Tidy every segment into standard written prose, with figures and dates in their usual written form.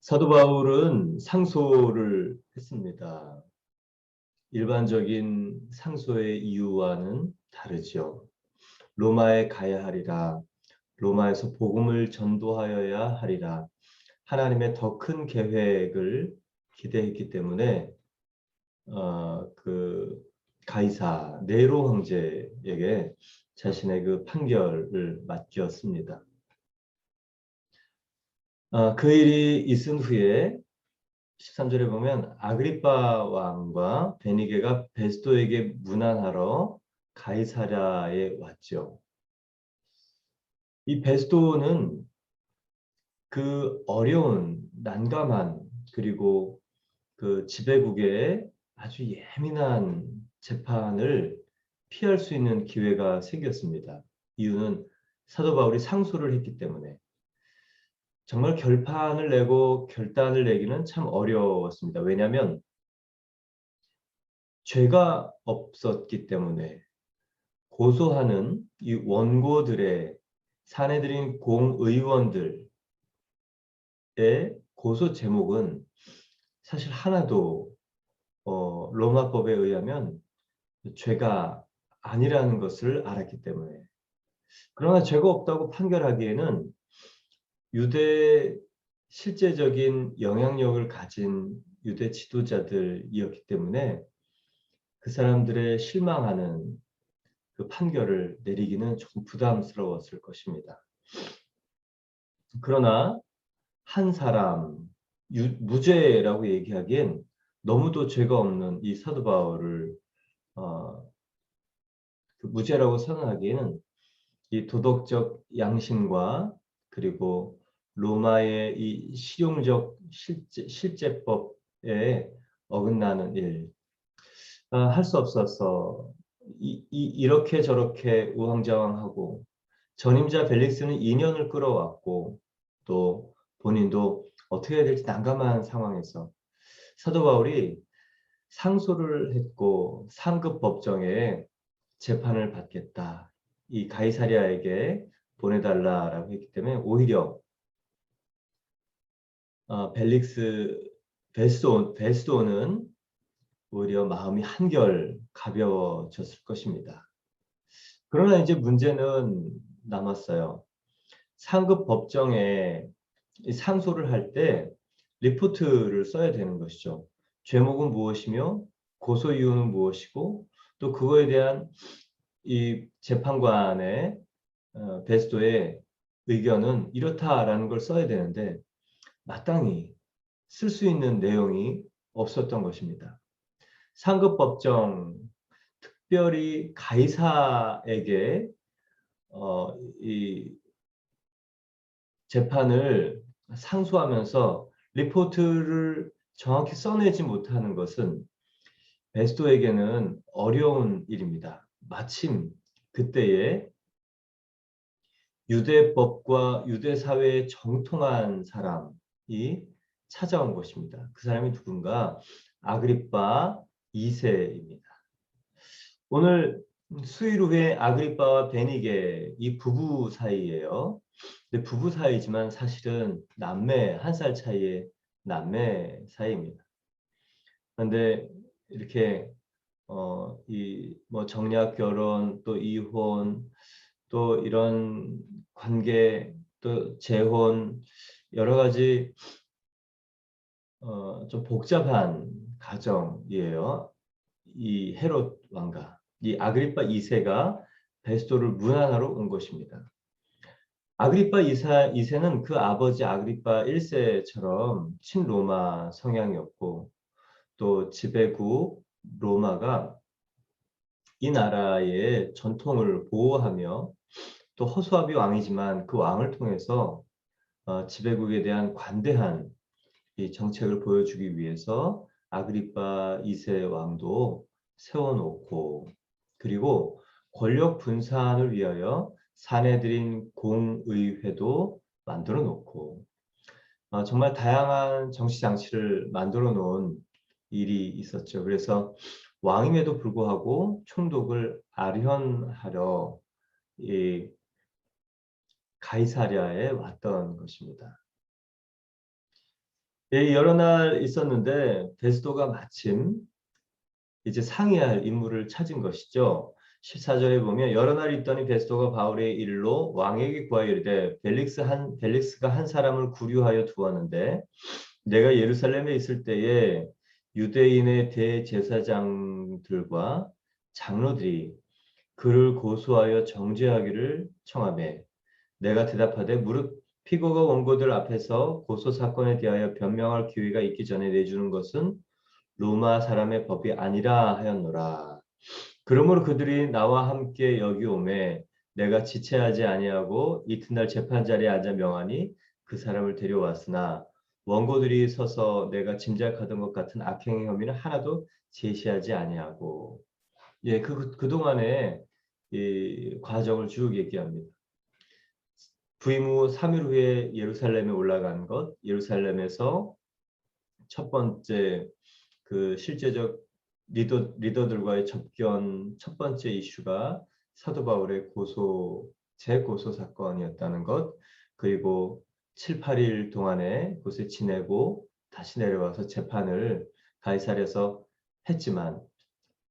사도 바울은 상소를 했습니다. 일반적인 상소의 이유와는 다르죠. 로마에 가야 하리라. 로마에서 복음을 전도하여야 하리라. 하나님의 더 큰 계획을 기대했기 때문에 그 가이사 네로 황제에게 자신의 그 판결을 맡겼습니다. 그 일이 있은 후에 13절에 보면 아그리빠 왕과 베니게가 베스도에게 문안하러 가이사랴에 왔죠. 이 베스도는 그 어려운 난감한 그리고 그 지배국의 아주 예민한 재판을 피할 수 있는 기회가 생겼습니다. 이유는 사도 바울이 상소를 했기 때문에. 정말 결판을 내고 결단을 내기는 참 어려웠습니다. 왜냐하면 죄가 없었기 때문에 고소하는 이 원고들의 사내들인 공의원들의 고소 제목은 사실 하나도 로마법에 의하면 죄가 아니라는 것을 알았기 때문에. 그러나 죄가 없다고 판결하기에는 유대 실제적인 영향력을 가진 유대 지도자들이었기 때문에 그 사람들의 실망하는 그 판결을 내리기는 조금 부담스러웠을 것입니다. 그러나 한 사람, 무죄라고 얘기하기엔 너무도 죄가 없는 이 사도 바울을 그 무죄라고 선언하기에는 이 도덕적 양심과 그리고 로마의 이 실용적 실제법에 어긋나는 일, 할 수 없어서 이렇게 저렇게 우왕좌왕하고 전임자 벨릭스는 2년을 끌어왔고 또 본인도 어떻게 해야 될지 난감한 상황에서 사도 바울이 상소를 했고 상급 법정에 재판을 받겠다. 이 가이사랴에게 보내달라라고 했기 때문에 오히려 벨릭스 베스도는 오히려 마음이 한결 가벼워졌을 것입니다. 그러나 이제 문제는 남았어요. 상급 법정에 상소를 할 때 리포트를 써야 되는 것이죠. 죄목은 무엇이며 고소 이유는 무엇이고 또 그거에 대한 이 재판관의 베스도의 의견은 이렇다라는 걸 써야 되는데 마땅히 쓸 수 있는 내용이 없었던 것입니다. 상급 법정 특별히 가이사에게 이 재판을 상소하면서 리포트를 정확히 써내지 못하는 것은 베스도에게는 어려운 일입니다. 마침 그때에 유대법과 유대사회에 정통한 사람이 찾아온 것입니다. 그 사람이 누군가? 아그리빠 2세입니다. 오늘 수일 후에 아그리빠와 베니게 이 부부 사이예요. 근데 부부 사이지만 사실은 남매 한 살 차이의 남매 사이입니다. 그런데 이렇게 이 뭐 정략 결혼 또 이혼 또 이런 관계 또 재혼 여러 가지 좀 복잡한 가정이에요. 이 헤롯 왕가 이 아그리빠 2세가 베스도를 문안하러 온 것입니다. 아그리빠 2세는 그 아버지 아그리빠 1세처럼 친로마 성향이었고 또 지배국 로마가 이 나라의 전통을 보호하며 또 허수아비 왕이지만 그 왕을 통해서 지배국에 대한 관대한 이 정책을 보여주기 위해서 아그리빠 2세 왕도 세워놓고 그리고 권력 분산을 위하여 사내들인 공의회도 만들어 놓고 정말 다양한 정치 장치를 만들어 놓은 일이 있었죠. 그래서 왕임에도 불구하고 총독을 아련하려 이 가이사랴에 왔던 것입니다. 예, 여러 날 있었는데 베스도가 마침 이제 상의할 임무를 찾은 것이죠. 14절에 보면 여러 날 있더니 베스도가 바울의 일로 왕에게 구하여 이르되 벨릭스가 한 사람을 구류하여 두었는데 내가 예루살렘에 있을 때에 유대인의 대제사장들과 장로들이 그를 고소하여 정죄하기를 청하매 내가 대답하되 무릇 피고가 원고들 앞에서 고소 사건에 대하여 변명할 기회가 있기 전에 내주는 것은 로마 사람의 법이 아니라 하였노라. 그러므로 그들이 나와 함께 여기 오매 내가 지체하지 아니하고 이튿날 재판 자리에 앉아 명하니 그 사람을 데려왔으나 원고들이 서서 내가 짐작하던 것 같은 악행의 혐의는 하나도 제시하지 아니하고 예, 그동안에 이 과정을 쭉 얘기합니다. 부임 후 3일 후에 예루살렘에 올라간 것, 예루살렘에서 첫 번째 그 실제적 리더들과의 접견 첫 번째 이슈가 사도 바울의 재고소 사건이었다는 것, 그리고 7, 8일 동안에 곳에 지내고 다시 내려와서 재판을 가이사랴에서 했지만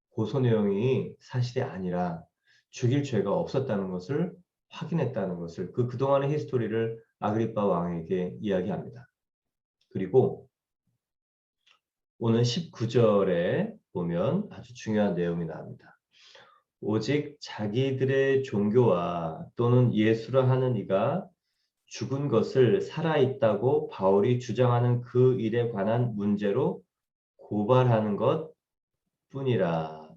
고소 내용이 사실이 아니라 죽일 죄가 없었다는 것을 확인했다는 것을 그동안의 히스토리를 아그리빠 왕에게 이야기합니다. 그리고 오늘 19절에 보면 아주 중요한 내용이 나옵니다. 오직 자기들의 종교와 또는 예수라 하는 이가 죽은 것을 살아있다고 바울이 주장하는 그 일에 관한 문제로 고발하는 것 뿐이라.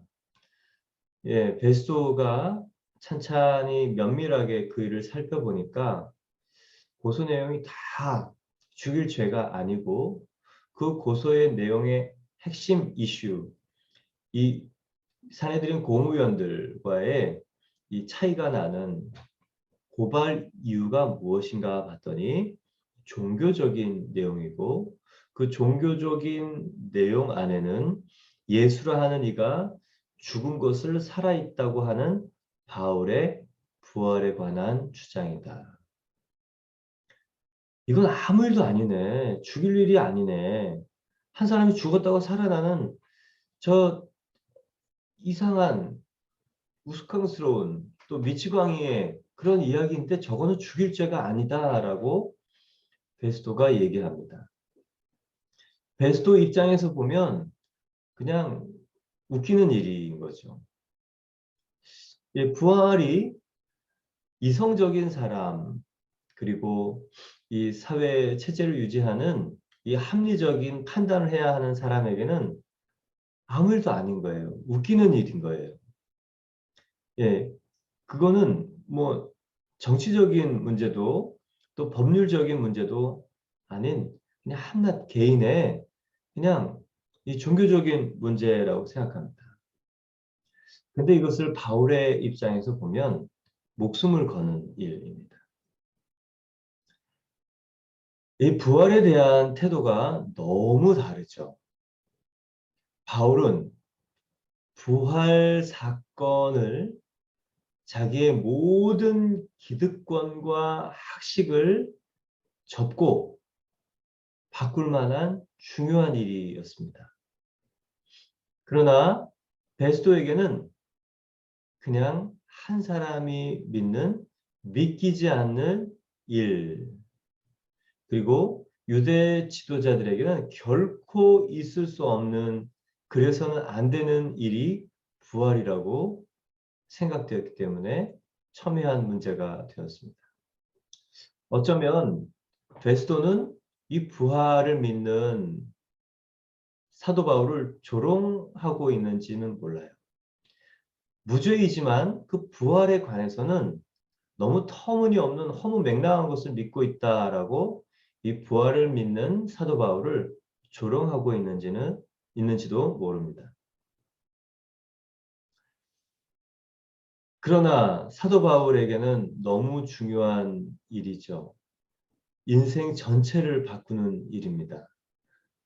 예, 베스도가 찬찬히 면밀하게 그 일을 살펴보니까 고소 내용이 다 죽일 죄가 아니고 그 고소의 내용의 핵심 이슈, 이 사내들인 공의원들과의 이 차이가 나는 고발 이유가 무엇인가 봤더니 종교적인 내용이고 그 종교적인 내용 안에는 예수라 하는 이가 죽은 것을 살아있다고 하는 바울의 부활에 관한 주장이다. 이건 아무 일도 아니네. 죽일 일이 아니네. 한 사람이 죽었다고 살아나는 저 이상한 우스꽝스러운 또 미치광이의 그런 이야기인데 저거는 죽일 죄가 아니다라고 베스도가 얘기합니다. 베스도 입장에서 보면 그냥 웃기는 일인 거죠. 부활이 이성적인 사람 그리고 이 사회 체제를 유지하는 이 합리적인 판단을 해야 하는 사람에게는 아무 일도 아닌 거예요. 웃기는 일인 거예요. 예, 그거는 뭐 정치적인 문제도 또 법률적인 문제도 아닌 그냥 한낱 개인의 그냥 이 종교적인 문제라고 생각합니다. 근데 이것을 바울의 입장에서 보면 목숨을 거는 일입니다. 이 부활에 대한 태도가 너무 다르죠. 바울은 부활 사건을 자기의 모든 기득권과 학식을 접고 바꿀 만한 중요한 일이었습니다. 그러나 베스도에게는 그냥 한 사람이 믿기지 않는 일, 그리고 유대 지도자들에게는 결코 있을 수 없는 그래서는 안 되는 일이 부활이라고 생각되었기 때문에 첨예한 문제가 되었습니다. 어쩌면 베스도는 이 부활을 믿는 사도 바울을 조롱하고 있는지는 몰라요. 무죄이지만 그 부활에 관해서는 너무 터무니없는 허무맹랑한 것을 믿고 있다라고 이 부활을 믿는 사도 바울을 조롱하고 있는지도 모릅니다. 그러나 사도 바울에게는 너무 중요한 일이죠. 인생 전체를 바꾸는 일입니다.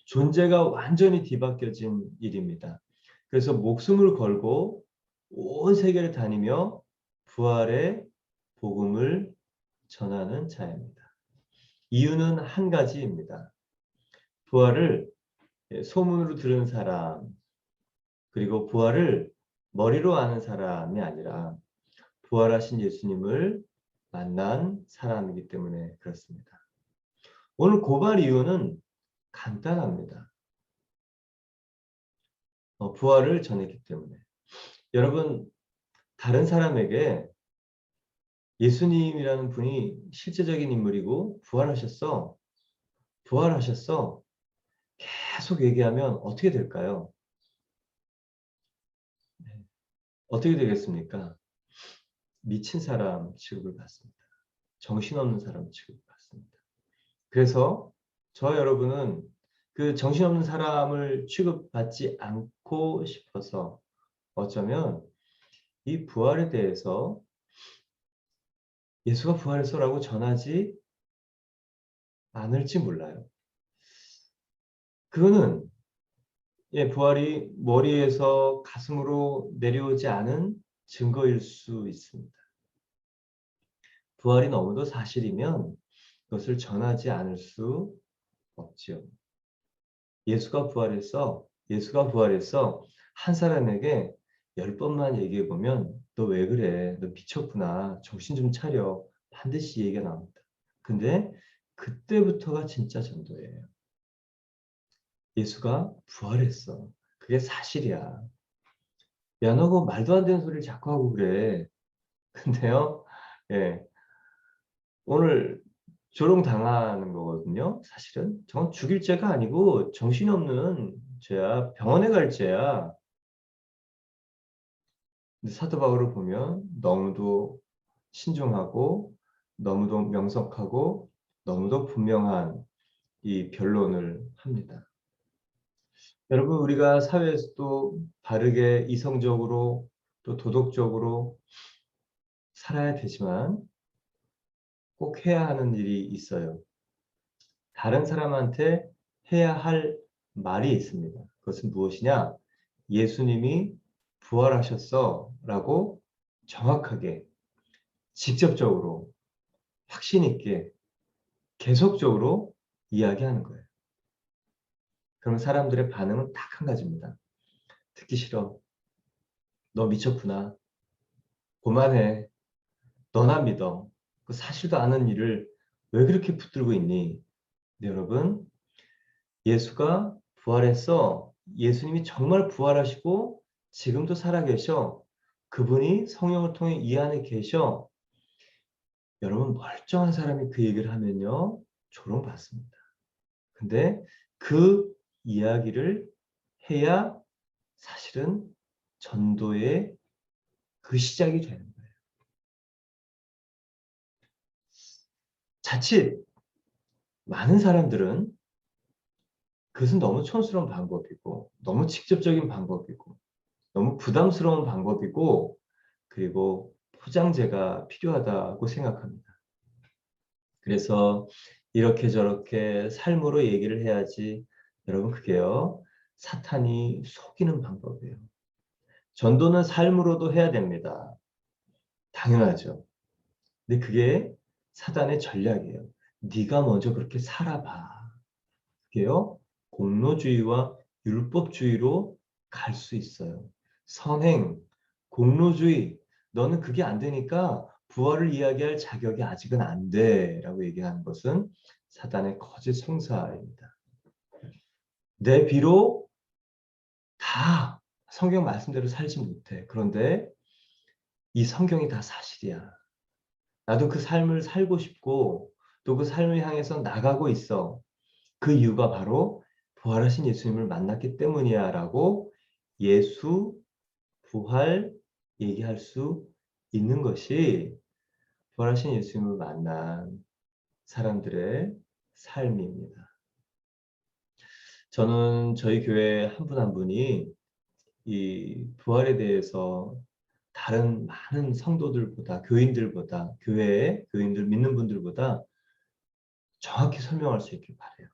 존재가 완전히 뒤바뀌어진 일입니다. 그래서 목숨을 걸고 온 세계를 다니며 부활의 복음을 전하는 자입니다. 이유는 한 가지입니다. 부활을 소문으로 들은 사람, 그리고 부활을 머리로 아는 사람이 아니라 부활하신 예수님을 만난 사람이기 때문에 그렇습니다. 오늘 고발 이유는 간단합니다. 부활을 전했기 때문에. 여러분, 다른 사람에게 예수님이라는 분이 실제적인 인물이고 부활하셨어. 부활하셨어. 계속 얘기하면 어떻게 될까요? 네. 어떻게 되겠습니까? 미친 사람 취급을 받습니다. 정신없는 사람 취급을 받습니다. 그래서 저와 여러분은 그 정신없는 사람을 취급받지 않고 싶어서 어쩌면 이 부활에 대해서 예수가 부활했어라고 전하지 않을지 몰라요. 그거는 부활이 머리에서 가슴으로 내려오지 않은 증거일 수 있습니다. 부활이 너무도 사실이면 그것을 전하지 않을 수 없지요. 예수가 부활했어. 예수가 부활했어. 한 사람에게 10번만 얘기해 보면 너 왜 그래? 너 미쳤구나. 정신 좀 차려. 반드시 얘기가 나옵니다. 근데 그때부터가 진짜 전도예요. 예수가 부활했어. 그게 사실이야. 야, 너 그 말도 안 되는 소리를 자꾸 하고 그래. 근데요, 예, 오늘 조롱당하는 거거든요. 사실은. 저건 죽일 죄가 아니고 정신없는 죄야. 병원에 갈 죄야. 근데 사도 바울을 보면 너무도 신중하고 너무도 명석하고 너무도 분명한 이 변론을 합니다. 여러분, 우리가 사회에서도 바르게 이성적으로 또 도덕적으로 살아야 되지만 꼭 해야 하는 일이 있어요. 다른 사람한테 해야 할 말이 있습니다. 그것은 무엇이냐? 예수님이 부활하셨어 라고 정확하게 직접적으로 확신 있게 계속적으로 이야기하는 거예요. 그럼 사람들의 반응은 딱 한 가지입니다. 듣기 싫어. 너 미쳤구나. 그만해. 너나 믿어. 그 사실도 않은 일을 왜 그렇게 붙들고 있니? 네, 여러분, 예수가 부활했어. 예수님이 정말 부활하시고 지금도 살아계셔. 그분이 성령을 통해 이 안에 계셔. 여러분, 멀쩡한 사람이 그 얘기를 하면요, 조롱받습니다. 근데 그 이야기를 해야 사실은 전도의 그 시작이 되는 거예요. 자칫 많은 사람들은 그것은 너무 촌스러운 방법이고 너무 직접적인 방법이고 너무 부담스러운 방법이고 그리고 포장재가 필요하다고 생각합니다. 그래서 이렇게 저렇게 삶으로 얘기를 해야지. 여러분, 그게요, 사탄이 속이는 방법이에요. 전도는 삶으로도 해야 됩니다. 당연하죠. 근데 그게 사단의 전략이에요. 네가 먼저 그렇게 살아봐. 그게요, 공로주의와 율법주의로 갈 수 있어요. 선행, 공로주의, 너는 그게 안 되니까 부활을 이야기할 자격이 아직은 안 돼. 라고 얘기하는 것은 사단의 거짓 송사입니다. 내 비로 다 성경 말씀대로 살지 못해. 그런데 이 성경이 다 사실이야. 나도 그 삶을 살고 싶고 또 그 삶을 향해서 나가고 있어. 그 이유가 바로 부활하신 예수님을 만났기 때문이야 라고 예수, 부활 얘기할 수 있는 것이 부활하신 예수님을 만난 사람들의 삶입니다. 저는 저희 교회 한 분 한 분이 이 부활에 대해서 다른 많은 성도들보다, 교인들보다, 교회의 교인들 믿는 분들보다 정확히 설명할 수 있길 바라요.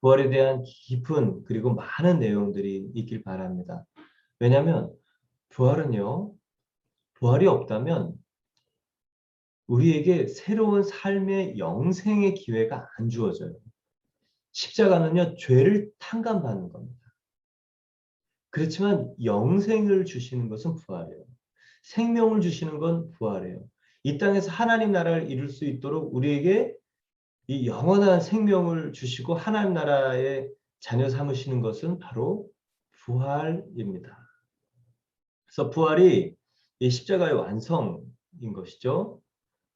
부활에 대한 깊은 그리고 많은 내용들이 있길 바랍니다. 왜냐하면 부활은요, 부활이 없다면 우리에게 새로운 삶의 영생의 기회가 안 주어져요. 십자가는요, 죄를 탕감받는 겁니다. 그렇지만 영생을 주시는 것은 부활이에요. 생명을 주시는 건 부활이에요. 이 땅에서 하나님 나라를 이룰 수 있도록 우리에게 이 영원한 생명을 주시고 하나님 나라의 자녀 삼으시는 것은 바로 부활입니다. 그래서 부활이 이 십자가의 완성인 것이죠.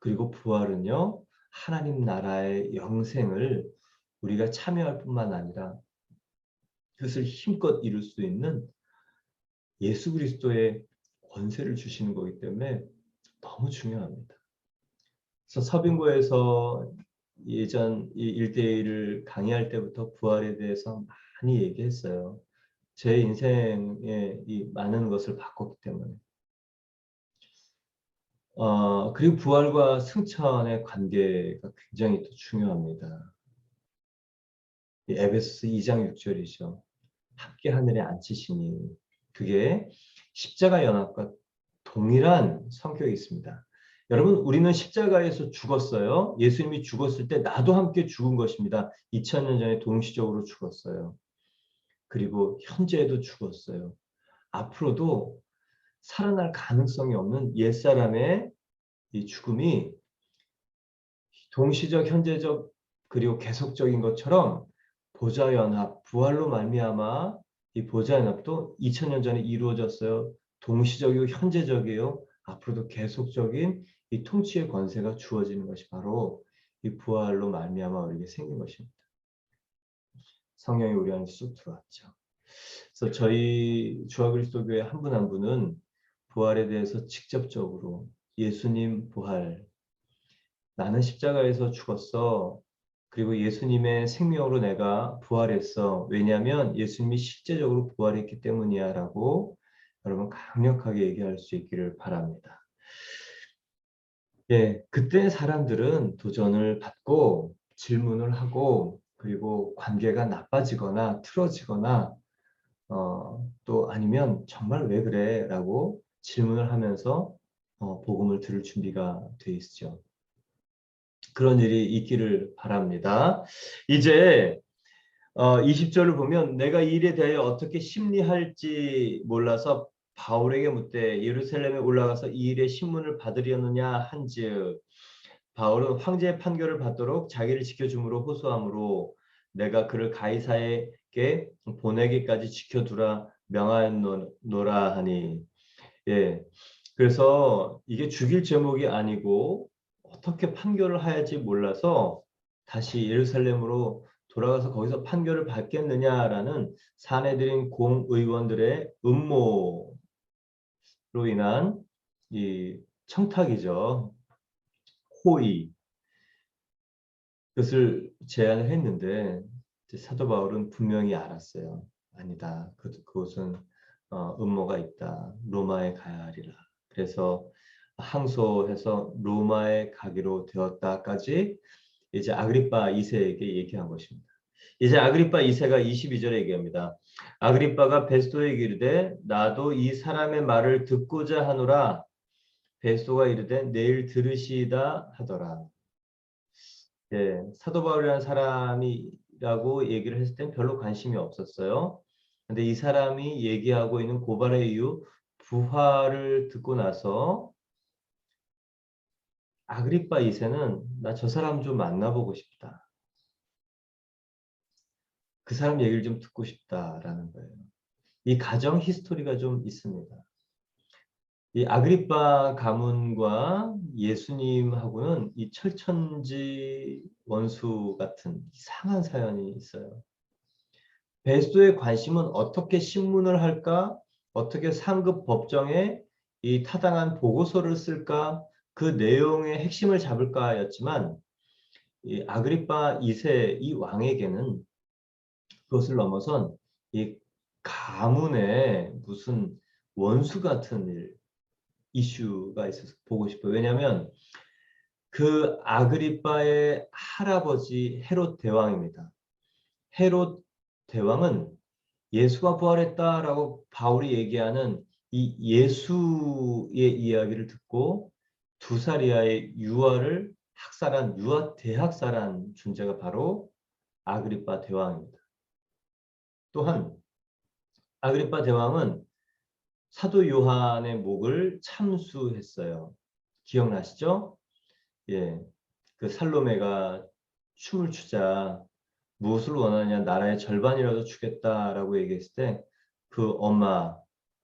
그리고 부활은요, 하나님 나라의 영생을 우리가 참여할 뿐만 아니라 그것을 힘껏 이룰 수 있는 예수 그리스도의 권세를 주시는 거기 때문에 너무 중요합니다. 그래서 서빙고에서 예전 이 일대일을 강의할 때부터 부활에 대해서 많이 얘기했어요. 제 인생에 이 많은 것을 바꿨기 때문에. 그리고 부활과 승천의 관계가 굉장히 또 중요합니다. 이 에베소서 2장 6절이죠. 함께 하늘에 앉히시니, 그게 십자가 연합과 동일한 성격이 있습니다. 여러분, 우리는 십자가에서 죽었어요. 예수님이 죽었을 때 나도 함께 죽은 것입니다. 2000년 전에 동시적으로 죽었어요. 그리고 현재에도 죽었어요. 앞으로도 살아날 가능성이 없는 옛사람의 이 죽음이 동시적, 현재적, 그리고 계속적인 것처럼 보좌연합, 부활로 말미암아 이 보좌연합도 2000년 전에 이루어졌어요. 동시적이고 현재적이에요. 앞으로도 계속적인 이 통치의 권세가 주어지는 것이 바로 이 부활로 말미암아 우리에게 생긴 것입니다. 성령이 우리 안에 쑥 들어왔죠. 그래서 저희 주화그리스도교회 한 분 한 분은 부활에 대해서 직접적으로 예수님 부활, 나는 십자가에서 죽었어. 그리고 예수님의 생명으로 내가 부활했어. 왜냐하면 예수님이 실제적으로 부활했기 때문이야 라고 여러분 강력하게 얘기할 수 있기를 바랍니다. 예, 그때 사람들은 도전을 받고 질문을 하고 그리고 관계가 나빠지거나 틀어지거나 또 아니면 정말 왜 그래? 라고 질문을 하면서 복음을 들을 준비가 돼 있죠. 그런 일이 있기를 바랍니다. 이제 20절을 보면 내가 이 일에 대하여 어떻게 심리할지 몰라서 바울에게 묻되 예루살렘에 올라가서 이 일의 신문을 받으려느냐 한즉 바울은 황제의 판결을 받도록 자기를 지켜줌으로 호소하므로 내가 그를 가이사에게 보내기까지 지켜두라 명하노라 하니. 예. 그래서 이게 죽일 제목이 아니고 어떻게 판결을 해야지 몰라서 다시 예루살렘으로 돌아가서 거기서 판결을 받겠느냐라는 사내들인 공의원들의 음모로 인한 이 청탁이죠. 호의. 그것을 제안을 했는데 사도 바울은 분명히 알았어요. 아니다. 그것은 음모가 있다. 로마에 가야 하리라. 그래서 항소해서 로마에 가기로 되었다까지 이제 아그리파 2세에게 얘기한 것입니다. 이제 아그리파 2세가 22절에 얘기합니다. 아그리파가 베스도에게 이르되 나도 이 사람의 말을 듣고자 하노라. 베스도가 이르되 내일 들으시다 하더라. 예, 사도 바울이라는 사람이라고 얘기를 했을 땐 별로 관심이 없었어요. 근데 이 사람이 얘기하고 있는 고발의 이유, 부활을 듣고 나서 아그리파 2세는 나 저 사람 좀 만나보고 싶다. 그 사람 얘기를 좀 듣고 싶다라는 거예요. 이 가정 히스토리가 좀 있습니다. 이 아그리파 가문과 예수님하고는 이 철천지 원수 같은 이상한 사연이 있어요. 베스도의 관심은 어떻게 신문을 할까? 어떻게 상급 법정에 이 타당한 보고서를 쓸까? 그 내용의 핵심을 잡을까였지만 이 아그리파 2세 이 왕에게는 그것을 넘어선 이 가문의 무슨 원수 같은 이슈가 있어서 보고 싶어요. 왜냐하면 그 아그리파의 할아버지 헤롯 대왕입니다. 헤롯 대왕은 예수가 부활했다라고 바울이 얘기하는 이 예수의 이야기를 듣고 두 살 이하의 유아를 학살한 유아 대학살한 존재가 바로 아그리파 대왕입니다. 또한 아그리파 대왕은 사도 요한의 목을 참수했어요. 기억나시죠? 예, 그 살로메가 춤을 추자 무엇을 원하냐 나라의 절반이라도 주겠다라고 얘기했을 때 그 엄마,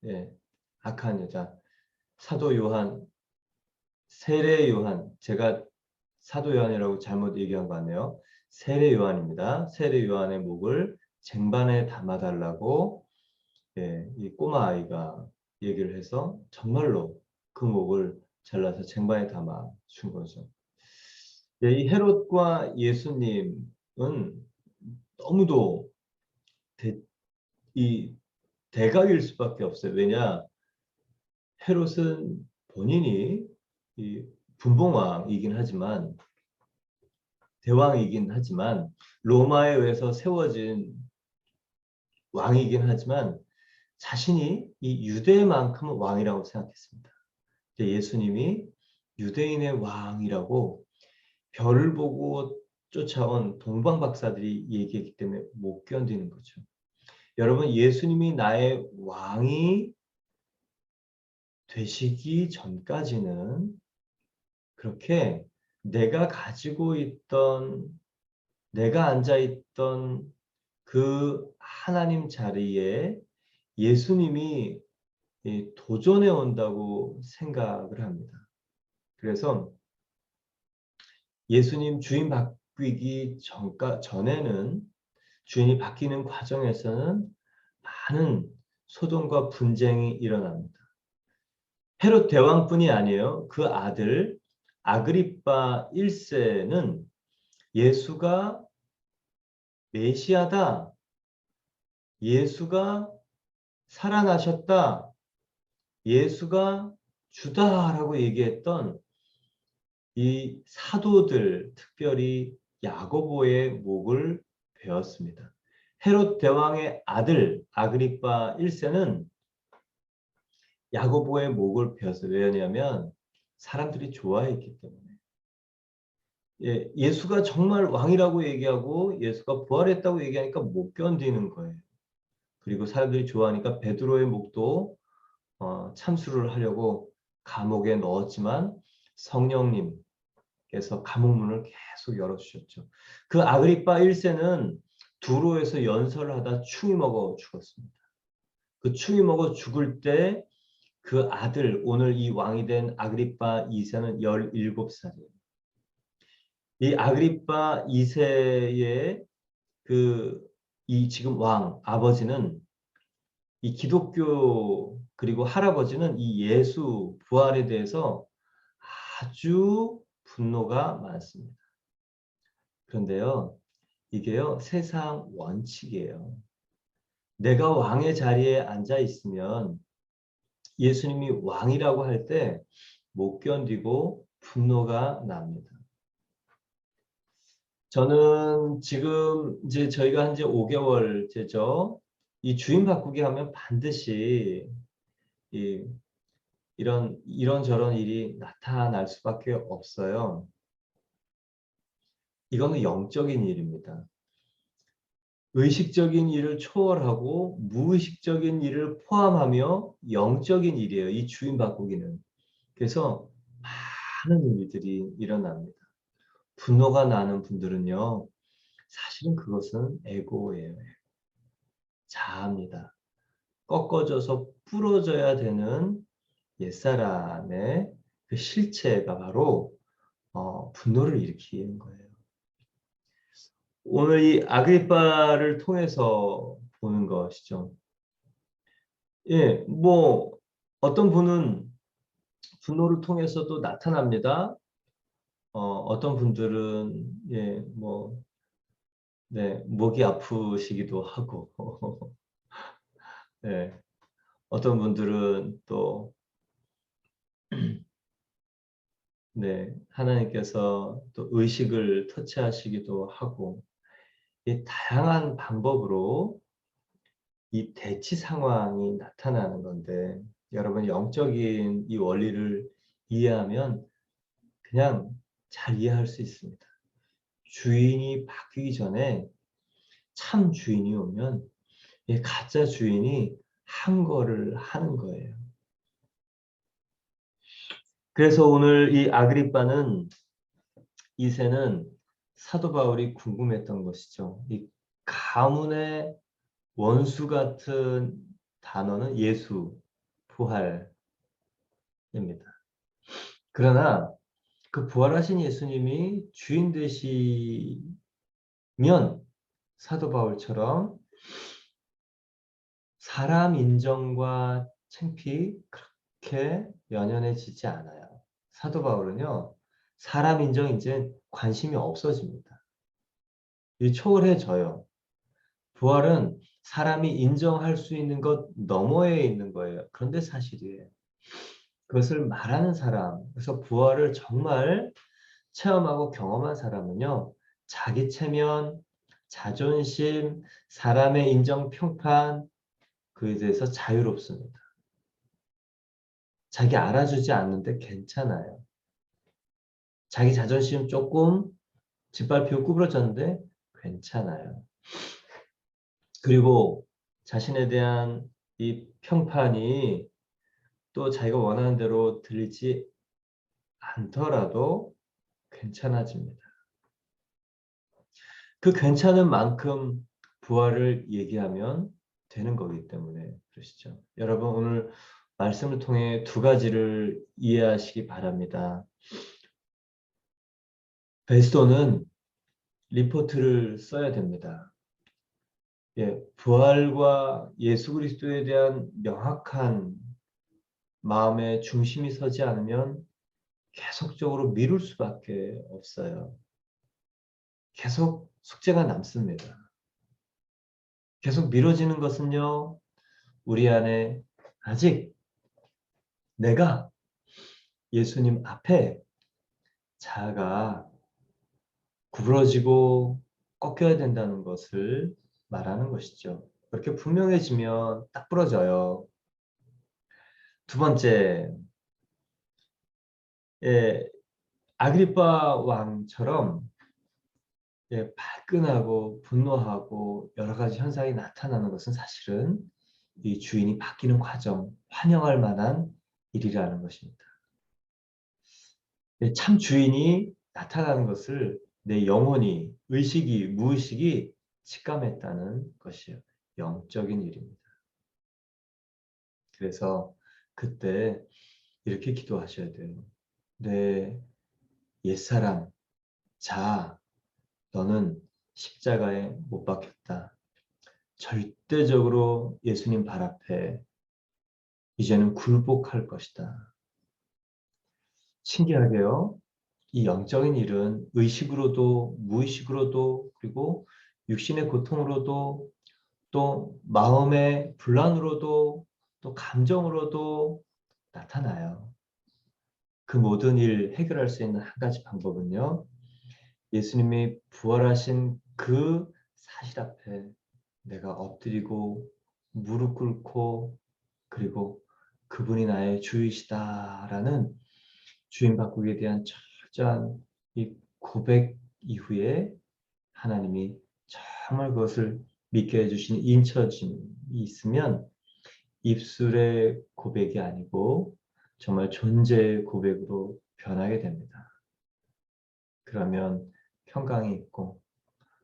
예, 악한 여자 사도 요한, 세례 요한, 제가 사도 요한이라고 잘못 얘기한 거 같네요. 세례 요한입니다. 세례 요한의 목을 쟁반에 담아달라고, 예, 이 꼬마 아이가 얘기를 해서 정말로 그 목을 잘라서 쟁반에 담아 준 거죠. 예, 이 헤롯과 예수님은 너무도 이 대각일 수밖에 없어요. 왜냐? 헤롯은 본인이 이 분봉왕이긴 하지만 대왕이긴 하지만 로마에 의해서 세워진 왕이긴 하지만 자신이 이 유대만큼은 왕이라고 생각했습니다. 예수님이 유대인의 왕이라고 별을 보고 쫓아온 동방 박사들이 얘기했기 때문에 못 견디는 거죠. 여러분, 예수님이 나의 왕이 되시기 전까지는 그렇게 내가 가지고 있던, 내가 앉아있던 그 하나님 자리에 예수님이 도전해 온다고 생각을 합니다. 그래서 예수님 주인 바뀌기 전에는 주인이 바뀌는 과정에서는 많은 소동과 분쟁이 일어납니다. 헤롯 대왕뿐이 아니에요. 그 아들 아그리파 1세는 예수가 메시아다, 예수가 살아나셨다, 예수가 주다라고 얘기했던 이 사도들, 특별히 야고보의 목을 베었습니다. 헤롯 대왕의 아들 아그리파 1세는 야고보의 목을 베었어요. 왜냐하면 사람들이 좋아했기 때문에. 예, 예수가 정말 왕이라고 얘기하고 예수가 부활했다고 얘기하니까 못 견디는 거예요. 그리고 사람들이 좋아하니까 베드로의 목도 참수를 하려고 감옥에 넣었지만 성령님께서 감옥문을 계속 열어주셨죠. 그 아그리파 1세는 두로에서 연설을 하다 충이 먹어 죽었습니다. 그 충이 먹어 죽을 때 그 아들, 오늘 이 왕이 된 아그리파 2세는 17살이에요. 이 아그리파 2세의 이 지금 왕, 아버지는 이 기독교 그리고 할아버지는 이 예수 부활에 대해서 아주 분노가 많습니다. 그런데요, 이게요, 세상 원칙이에요. 내가 왕의 자리에 앉아 있으면 예수님이 왕이라고 할 때 못 견디고 분노가 납니다. 저는 지금 이제 저희가 한 지 5개월째죠. 이 주인 바꾸기 하면 반드시 이런저런 일이 나타날 수밖에 없어요. 이거는 영적인 일입니다. 의식적인 일을 초월하고 무의식적인 일을 포함하며 영적인 일이에요. 이 주인 바꾸기는. 그래서 많은 일들이 일어납니다. 분노가 나는 분들은요. 사실은 그것은 에고예요. 자아입니다. 꺾어져서 부러져야 되는 옛사람의 그 실체가 바로 분노를 일으키는 거예요. 오늘 이 아그리파를 통해서 보는 것이죠. 예, 뭐 어떤 분은 분노를 통해서도 나타납니다. 어떤 분들은 예, 뭐 네, 목이 아프시기도 하고 예, 어떤 분들은 또 네, 하나님께서 또 의식을 터치하시기도 하고 이 다양한 방법으로 이 대치 상황이 나타나는 건데 여러분 영적인 이 원리를 이해하면 그냥 잘 이해할 수 있습니다. 주인이 바뀌기 전에 참 주인이 오면 이 가짜 주인이 한 거를 하는 거예요. 그래서 오늘 이 아그리빠는 이새는 사도 바울이 궁금했던 것이죠. 이 가문의 원수 같은 단어는 예수, 부활입니다. 그러나 그 부활하신 예수님이 주인 되시면 사도 바울처럼 사람 인정과 창피 그렇게 연연해지지 않아요. 사도 바울은요, 사람 인정 이제 관심이 없어집니다. 이 초월해져요. 부활은 사람이 인정할 수 있는 것 너머에 있는 거예요. 그런데 사실이에요. 그것을 말하는 사람, 그래서 부활을 정말 체험하고 경험한 사람은요, 자기 체면, 자존심, 사람의 인정, 평판, 그에 대해서 자유롭습니다. 자기 알아주지 않는데 괜찮아요. 자기 자존심 조금 짓밟히고 구부러졌는데 괜찮아요. 그리고 자신에 대한 이 평판이 또 자기가 원하는 대로 들리지 않더라도 괜찮아집니다. 그 괜찮은 만큼 부활을 얘기하면 되는 거기 때문에 그러시죠. 여러분 오늘 말씀을 통해 두 가지를 이해하시기 바랍니다. 베스도는 리포트를 써야 됩니다. 예, 부활과 예수 그리스도에 대한 명확한 마음의 중심이 서지 않으면 계속적으로 미룰 수밖에 없어요. 계속 숙제가 남습니다. 계속 미뤄지는 것은요, 우리 안에 아직 내가 예수님 앞에 자아가 구부러지고 꺾여야 된다는 것을 말하는 것이죠. 그렇게 분명해지면 딱 부러져요. 두 번째, 예, 아그리빠 왕처럼 예, 발끈하고 분노하고 여러 가지 현상이 나타나는 것은 사실은 이 주인이 바뀌는 과정, 환영할 만한 일이라는 것입니다. 예, 참 주인이 나타나는 것을 내 영혼이, 의식이, 무의식이 직감했다는 것이에요. 영적인 일입니다. 그래서 그때 이렇게 기도하셔야 돼요. 내 옛사람, 자, 너는 십자가에 못 박혔다. 절대적으로 예수님 발 앞에 이제는 굴복할 것이다. 신기하게요. 이 영적인 일은 의식으로도 무의식으로도 그리고 육신의 고통으로도 또 마음의 불안으로도 또 감정으로도 나타나요. 그 모든 일 해결할 수 있는 한 가지 방법은요. 예수님이 부활하신 그 사실 앞에 내가 엎드리고 무릎 꿇고 그리고 그분이 나의 주이시다라는 주인 바꾸기에 대한 철저한 이 고백 이후에 하나님이 정말 그것을 믿게 해주신 인처짐이 있으면 입술의 고백이 아니고 정말 존재의 고백으로 변하게 됩니다. 그러면 평강이 있고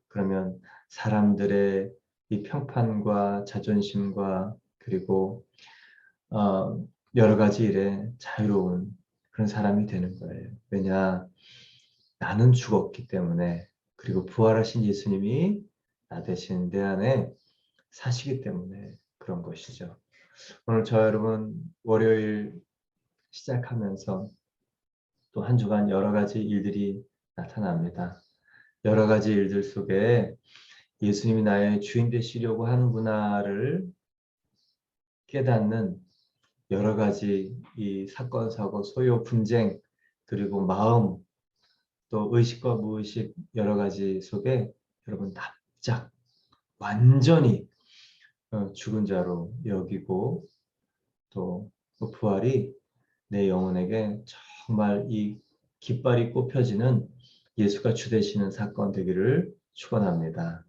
그러면 사람들의 이 평판과 자존심과 그리고 여러 가지 일에 자유로운 그런 사람이 되는 거예요. 왜냐? 나는 죽었기 때문에 그리고 부활하신 예수님이 나 대신 내 안에 사시기 때문에 그런 것이죠. 오늘 저 여러분 월요일 시작하면서 또 한 주간 여러 가지 일들이 나타납니다. 여러 가지 일들 속에 예수님이 나의 주인 되시려고 하는구나를 깨닫는 여러 가지 이 사건, 사고, 소요, 분쟁, 그리고 마음, 또 의식과 무의식 여러 가지 속에 여러분 납작 완전히 죽은 자로 여기고 또 그 부활이 내 영혼에게 정말 이 깃발이 꼽혀지는 예수가 주 되시는 사건 되기를 축원합니다.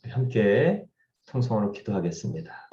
함께 통성으로 기도하겠습니다.